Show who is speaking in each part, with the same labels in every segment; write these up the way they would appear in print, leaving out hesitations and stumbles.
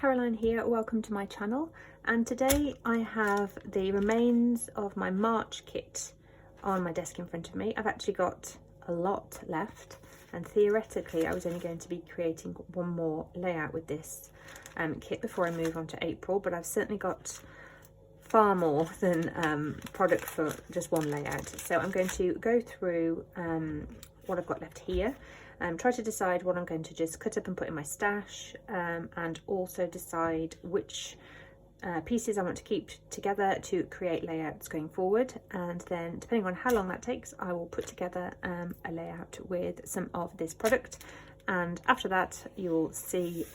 Speaker 1: Caroline here, welcome to my channel, and today I have the remains of my March kit on my desk in front of me. I've actually got a lot left, and theoretically I was only going to be creating one more layout with this kit before I move on to April, but I've certainly got far more than product for just one layout. So I'm going to go through what I've got left here. Try to decide what I'm going to just cut up and put in my stash, and also decide which pieces I want to keep together to create layouts going forward. And then depending on how long that takes, I will put together a layout with some of this product. And after that, you'll see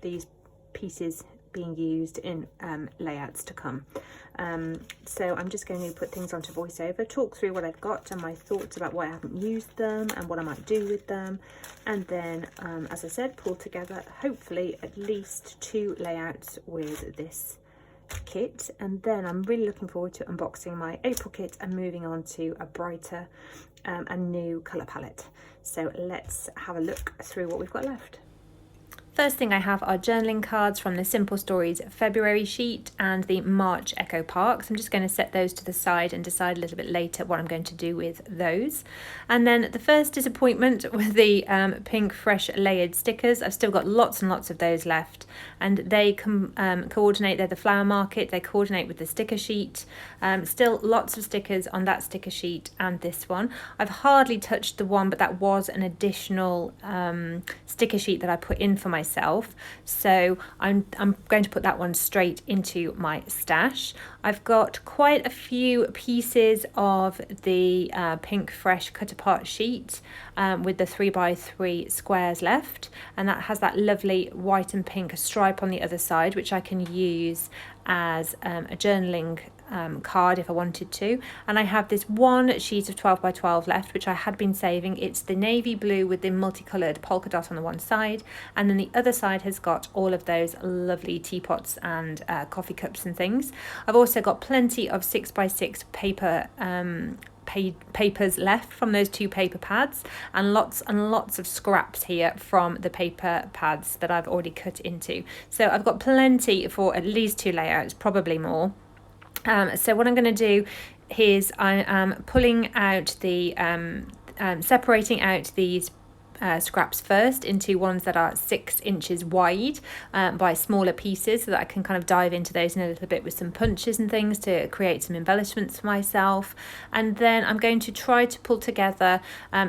Speaker 1: these pieces being used in layouts to come. So I'm just going to put things onto VoiceOver, talk through what I've got and my thoughts about why I haven't used them and what I might do with them, and then as I said, pull together hopefully at least 2 layouts with this kit. And then I'm really looking forward to unboxing my April kit and moving on to a brighter and new colour palette. So let's have a look through what we've got left. First thing I have are journaling cards from the Simple Stories February sheet and the March Echo Park. So I'm just going to set those to the side and decide a little bit later what I'm going to do with those. And then the first disappointment with the pink fresh layered stickers. I've still got lots and lots of those left, and they coordinate. They're the flower market, they coordinate with the sticker sheet. Still lots of stickers on that sticker sheet and this one. I've hardly touched the one, but that was an additional sticker sheet that I put in for myself. So I'm going to put that one straight into my stash. I've got quite a few pieces of the pink fresh cut apart sheet with the 3x3 squares left, and that has that lovely white and pink stripe on the other side, which I can use as a journaling card if I wanted to. And I have this one sheet of 12x12 left, which I had been saving. It's the navy blue with the multicolored polka dot on the one side, and then the other side has got all of those lovely teapots and coffee cups and things. I've also got plenty of 6x6 paper papers left from those 2 paper pads, and lots of scraps here from the paper pads that I've already cut into. So I've got plenty for at least 2 layouts, probably more. So what I'm going to do is I am pulling out the separating out these scraps first into ones that are 6 inches wide by smaller pieces, so that I can kind of dive into those in a little bit with some punches and things to create some embellishments for myself. And then I'm going to try to pull together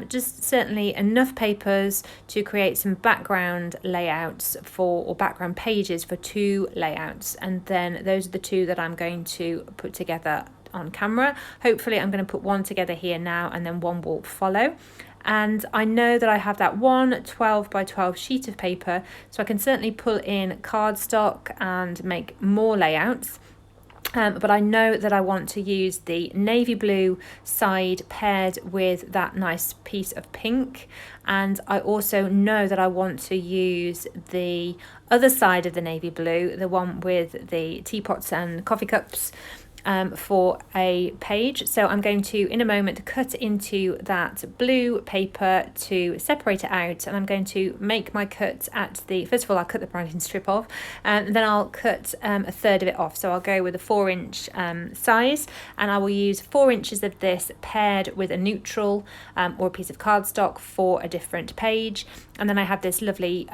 Speaker 1: just certainly enough papers to create some background layouts or background pages for 2 layouts, and then those are the 2 that I'm going to put together on camera. Hopefully I'm going to put one together here now, and then one will follow. And I know that I have that one 12x12 sheet of paper, so I can certainly pull in cardstock and make more layouts. But I know that I want to use the navy blue side paired with that nice piece of pink, and I also know that I want to use the other side of the navy blue, the one with the teapots and coffee cups, for a page. So I'm going to in a moment cut into that blue paper to separate it out, and I'm going to make my cut at the, first of all I'll cut the branching strip off, and then I'll cut a third of it off. So I'll go with a 4-inch size, and I will use 4 inches of this paired with a neutral or a piece of cardstock for a different page. And then I have this lovely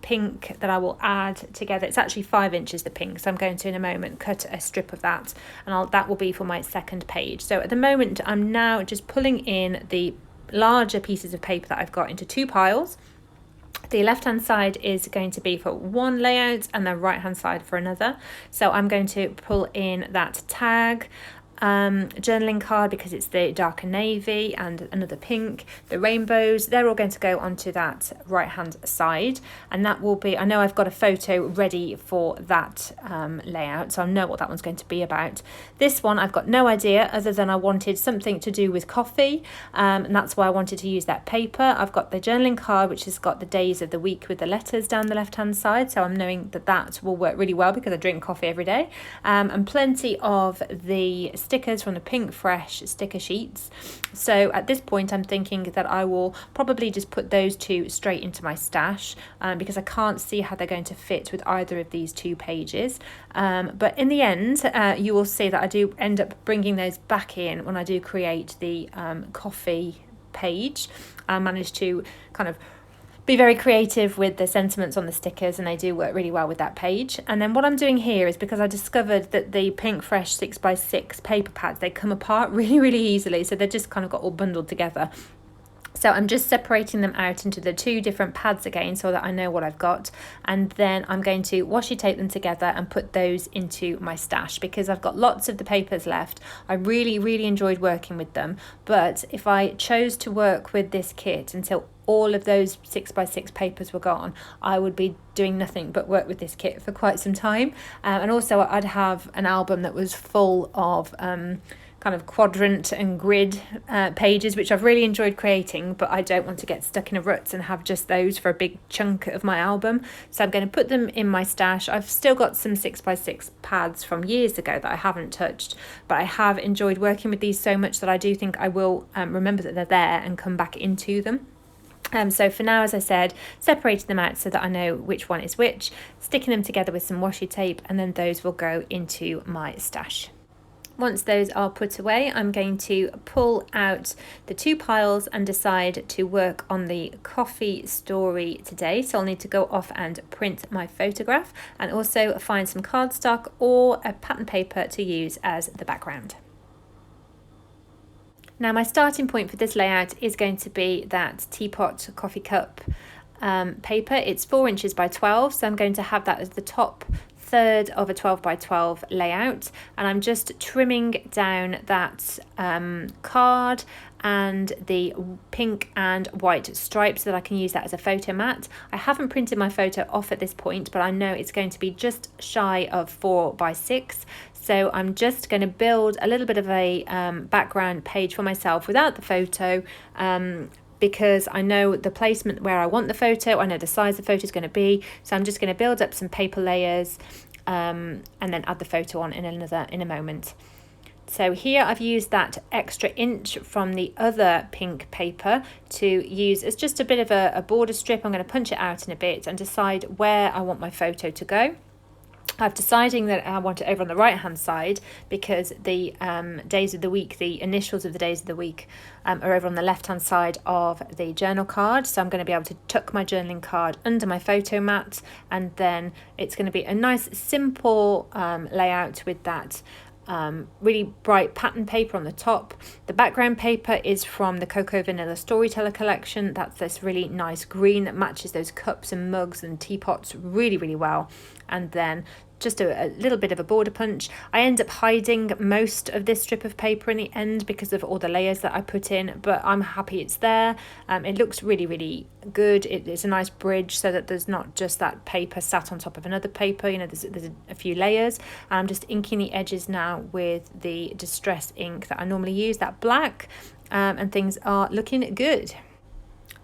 Speaker 1: pink that I will add together. It's actually 5 inches the pink, so I'm going to in a moment cut a strip of that, and that will be for my second page. So at the moment I'm now just pulling in the larger pieces of paper that I've got into 2 piles. The left hand side is going to be for one layout and the right hand side for another. So I'm going to pull in that tag journaling card because it's the darker navy and another pink. The rainbows, they're all going to go onto that right hand side, and that will be, I know I've got a photo ready for that layout, so I know what that one's going to be about. This one I've got no idea, other than I wanted something to do with coffee, and that's why I wanted to use that paper. I've got the journaling card which has got the days of the week with the letters down the left hand side, so I'm knowing that that will work really well because I drink coffee every day, and plenty of the stickers from the Pink Fresh sticker sheets. So at this point I'm thinking that I will probably just put those two straight into my stash, because I can't see how they're going to fit with either of these two pages. But in the end, you will see that I do end up bringing those back in when I do create the coffee page. I managed to kind of be very creative with the sentiments on the stickers, and they do work really well with that page. And then what I'm doing here is, because I discovered that the Pink Fresh 6x6 paper pads, they come apart really easily, so they're just kind of got all bundled together. So I'm just separating them out into the two different pads again so that I know what I've got, and then I'm going to washi tape them together and put those into my stash, because I've got lots of the papers left. I really enjoyed working with them, but if I chose to work with this kit until all of those 6x6 papers were gone, I would be doing nothing but work with this kit for quite some time. And also I'd have an album that was full of kind of quadrant and grid pages, which I've really enjoyed creating, but I don't want to get stuck in a rut and have just those for a big chunk of my album. So I'm going to put them in my stash. I've still got some 6x6 pads from years ago that I haven't touched, but I have enjoyed working with these so much that I do think I will remember that they're there and come back into them. So for now, as I said, separating them out so that I know which one is which, sticking them together with some washi tape, and then those will go into my stash. Once those are put away, I'm going to pull out the two piles and decide to work on the coffee story today. So I'll need to go off and print my photograph, and also find some cardstock or a pattern paper to use as the background. Now my starting point for this layout is going to be that teapot coffee cup paper. It's 4 inches by 12, so I'm going to have that as the top third of a 12 by 12 layout, and I'm just trimming down that card and the pink and white stripes so that I can use that as a photo mat. I haven't printed my photo off at this point, but I know it's going to be just shy of 4 by 6. So I'm just going to build a little bit of a background page for myself without the photo, because I know the placement where I want the photo, I know the size the photo is going to be. So I'm just going to build up some paper layers and then add the photo on in a moment. So here I've used that extra inch from the other pink paper to use as just a bit of a border strip. I'm going to punch it out in a bit and decide where I want my photo to go. I'm deciding that I want it over on the right hand side because the days of the week, the initials of the days of the week are over on the left hand side of the journal card. So I'm going to be able to tuck my journaling card under my photo mat, and then it's going to be a nice simple layout with that really bright pattern paper on the top. The background paper is from the Cocoa Vanilla Storyteller collection. That's this really nice green that matches those cups and mugs and teapots really well. And then just a little bit of a border punch. I end up hiding most of this strip of paper in the end because of all the layers that I put in, but I'm happy it's there. It looks really good. It's a nice bridge so that there's not just that paper sat on top of another paper. You know, there's a few layers. And I'm just inking the edges now with the Distress ink that I normally use, that black, and things are looking good.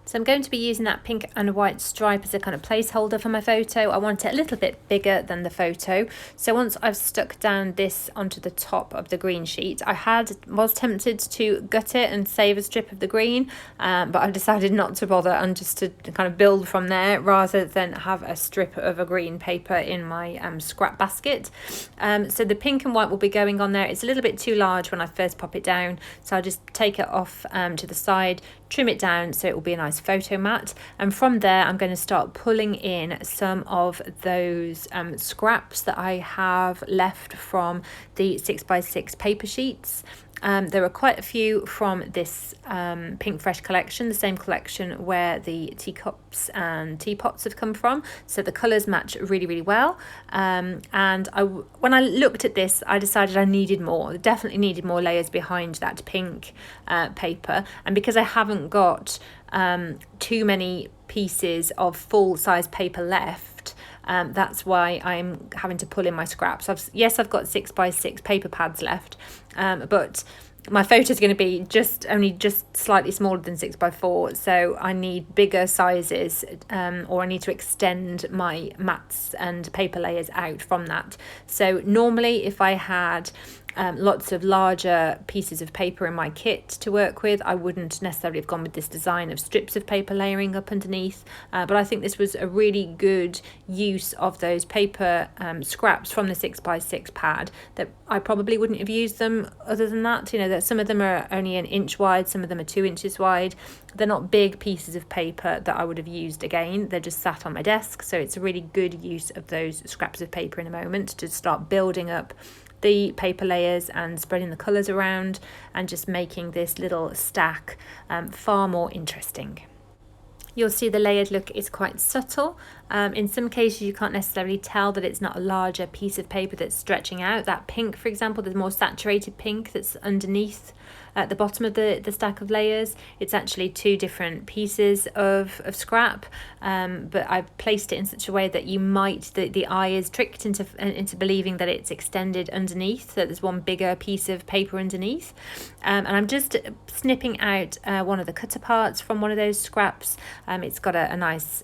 Speaker 1: So I'm going to be using that pink and white stripe as a kind of placeholder for my photo. I want it a little bit bigger than the photo. So once I've stuck down this onto the top of the green sheet, I was tempted to gut it and save a strip of the green, but I've decided not to bother and just to kind of build from there rather than have a strip of a green paper in my scrap basket. So the pink and white will be going on there. It's a little bit too large when I first pop it down, so I'll just take it off to the side, trim it down so it will be a nice photo mat, and from there I'm going to start pulling in some of those scraps that I have left from the 6x6 paper sheets. There are quite a few from this Pink Fresh collection, the same collection where the teacups and teapots have come from, so the colours match really well. And when I looked at this, I decided I needed more, definitely needed more layers behind that pink paper, and because I haven't got too many pieces of full-size paper left, that's why I'm having to pull in my scraps. I've got 6x6 paper pads left, but my photo is going to be only just slightly smaller than 6x4, so I need bigger sizes, or I need to extend my mats and paper layers out from that. So normally if I had lots of larger pieces of paper in my kit to work with, I wouldn't necessarily have gone with this design of strips of paper layering up underneath, but I think this was a really good use of those paper scraps from the 6x6 pad, that I probably wouldn't have used them other than that. You know, that some of them are only an inch wide, some of them are 2 inches wide. They're not big pieces of paper that I would have used again. They're just sat on my desk, so it's a really good use of those scraps of paper in a moment to start building up the paper layers and spreading the colours around and just making this little stack far more interesting. You'll see the layered look is quite subtle. In some cases you can't necessarily tell that it's not a larger piece of paper that's stretching out. That pink, for example, there's more saturated pink that's underneath at the bottom of the stack of layers. It's actually 2 different pieces of scrap, but I've placed it in such a way that you might, the eye is tricked into believing that it's extended underneath, that there's one bigger piece of paper underneath. And I'm just snipping out one of the cutter parts from one of those scraps. It's got a nice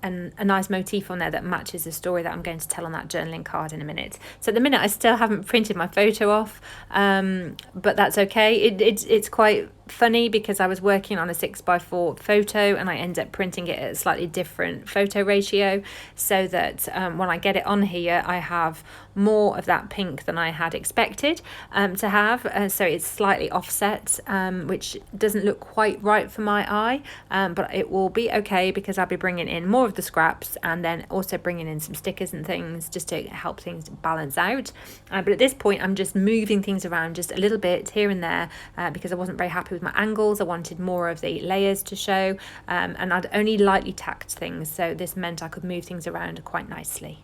Speaker 1: a nice motif on there that matches the story that I'm going to tell on that journaling card in a minute. So at the minute I still haven't printed my photo off, but that's okay. It's quite funny because I was working on a 6x4 photo and I end up printing it at a slightly different photo ratio, so that when I get it on here I have more of that pink than I had expected to have, so it's slightly offset, which doesn't look quite right for my eye, but it will be okay because I'll be bringing in more of the scraps and then also bringing in some stickers and things just to help things balance out. But at this point I'm just moving things around just a little bit here and there because I wasn't very happy with my angles. I wanted more of the layers to show, and I'd only lightly tacked things, so this meant I could move things around quite nicely.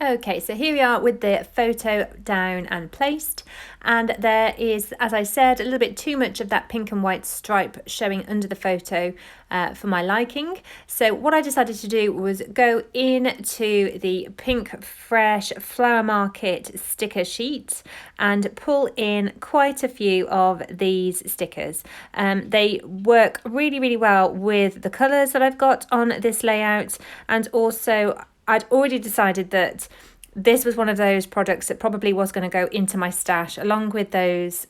Speaker 1: Okay, so here we are with the photo down and placed, and there is, as I said, a little bit too much of that pink and white stripe showing under the photo for my liking. So what I decided to do was go into the Pink Fresh Flower Market sticker sheet and pull in quite a few of these stickers. They work really well with the colours that I've got on this layout, and also I'd already decided that this was one of those products that probably was going to go into my stash along with those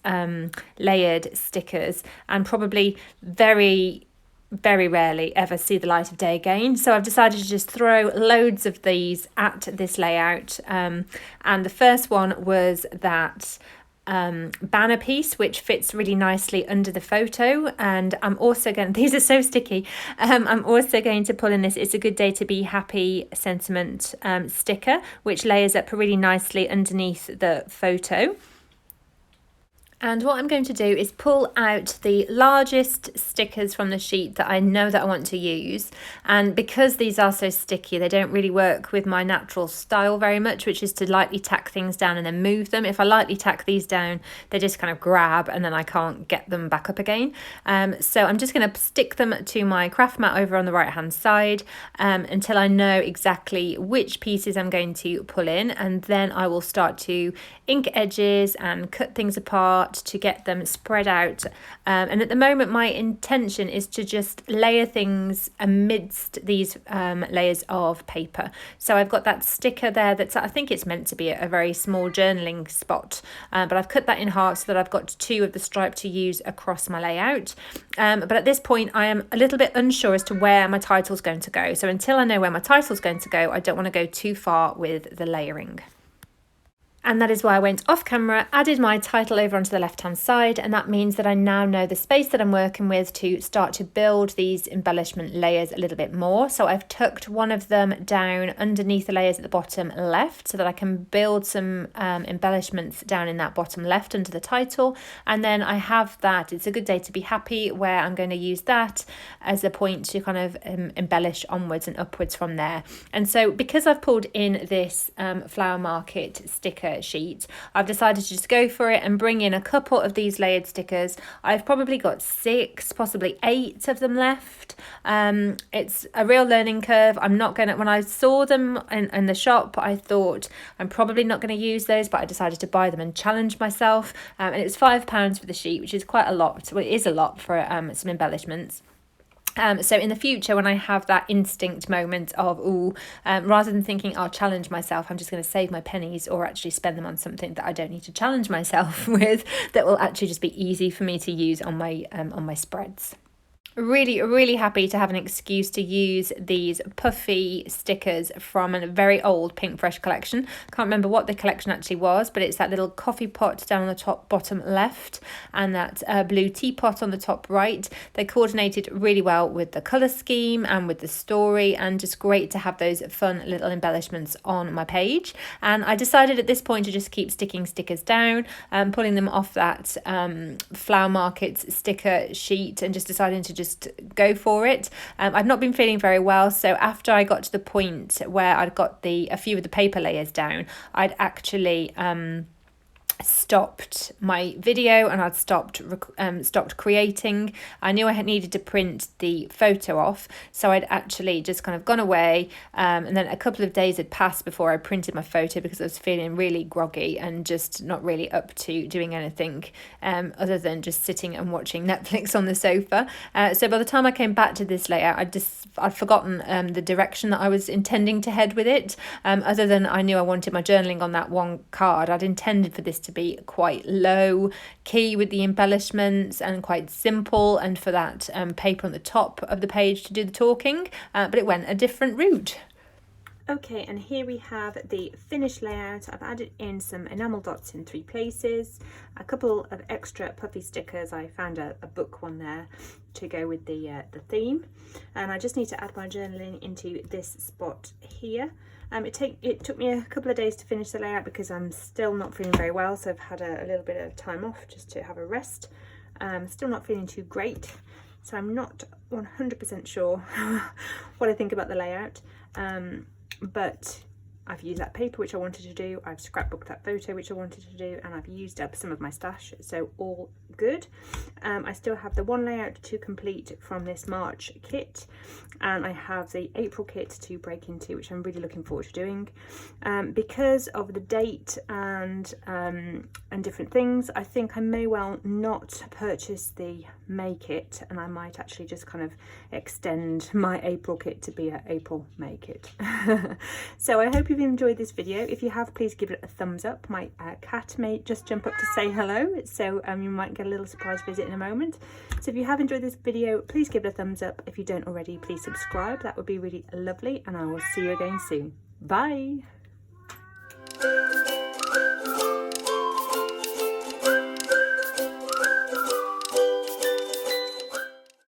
Speaker 1: layered stickers, and probably very rarely ever see the light of day again. So I've decided to just throw loads of these at this layout, and the first one was that banner piece, which fits really nicely under the photo. And I'm also going, these are so sticky, I'm also going to pull in this It's a Good Day to Be Happy sentiment sticker, which layers up really nicely underneath the photo. And what I'm going to do is pull out the largest stickers from the sheet that I know that I want to use. And because these are so sticky, they don't really work with my natural style very much, which is to lightly tack things down and then move them. If I lightly tack these down, they just kind of grab and then I can't get them back up again. So I'm just going to stick them to my craft mat over on the right hand side until I know exactly which pieces I'm going to pull in, and then I will start to ink edges and cut things apart to get them spread out. And at the moment my intention is to just layer things amidst these layers of paper. So I've got that sticker there that's, I think it's meant to be a very small journaling spot, but I've cut that in half so that I've got 2 of the stripe to use across my layout. But at this point I am a little bit unsure as to where my title's going to go. So until I know where my title's going to go, I don't want to go too far with the layering. And that is why I went off camera, added my title over onto the left hand side, and that means that I now know the space that I'm working with to start to build these embellishment layers a little bit more. So I've tucked one of them down underneath the layers at the bottom left so that I can build some embellishments down in that bottom left under the title. And then I have that It's a Good Day to Be Happy, where I'm going to use that as a point to kind of embellish onwards and upwards from there. And so because I've pulled in this Flower Market sticker sheet, I've decided to just go for it and bring in a couple of these layered stickers. I've probably got 6, possibly 8 of them left. It's a real learning curve. I'm not going to, when I saw them in the shop, I thought I'm probably not going to use those, but I decided to buy them and challenge myself. And it's £5 for the sheet, which is quite a lot. Well, it is a lot for some embellishments. So in the future, when I have that instinct moment of, rather than thinking I'll challenge myself, I'm just going to save my pennies or actually spend them on something that I don't need to challenge myself with, that will actually just be easy for me to use on my spreads. Really happy to have an excuse to use these puffy stickers from a very old Pinkfresh collection. Can't remember what the collection actually was, but it's that little coffee pot down on the bottom left and that blue teapot on the top right. They coordinated really well with the colour scheme and with the story, and just great to have those fun little embellishments on my page. And I decided at this point to just keep sticking stickers down, pulling them off that Flower Market sticker sheet, and just deciding to just go for it. I'd not been feeling very well, so after I got to the point where I'd got a few of the paper layers down, I'd actually stopped my video and I'd stopped creating. I knew I had needed to print the photo off, so I'd actually just kind of gone away, and then a couple of days had passed before I printed my photo because I was feeling really groggy and just not really up to doing anything other than just sitting and watching Netflix on the sofa. So by the time I came back to this layout, I'd forgotten the direction that I was intending to head with it, other than I knew I wanted my journaling on that one card. I'd intended for this to be quite low key with the embellishments and quite simple, and for that paper on the top of the page to do the talking, but it went a different route. Okay, and here we have the finished layout. I've added in some enamel dots in 3 places, a couple of extra puffy stickers. I found a book one there to go with the theme, and I just need to add my journaling into this spot here. It took me a couple of days to finish the layout because I'm still not feeling very well, so I've had a little bit of time off just to have a rest. Still not feeling too great, so I'm not 100% sure what I think about the layout. But I've used that paper which I wanted to do, I've scrapbooked that photo which I wanted to do, and I've used up some of my stash, so all good. I still have the one layout to complete from this March kit, and I have the April kit to break into, which I'm really looking forward to doing. Because of the date and different things, I think I may well not purchase the May kit, and I might actually just kind of extend my April kit to be an April May kit. So I hope you've enjoyed this video. If you have, please give it a thumbs up. My cat may just jump up to say hello, so you might get a little surprise visit in a moment. So if you have enjoyed this video, please give it a thumbs up. If you don't already, please subscribe. That would be really lovely, and I will see you again soon. Bye.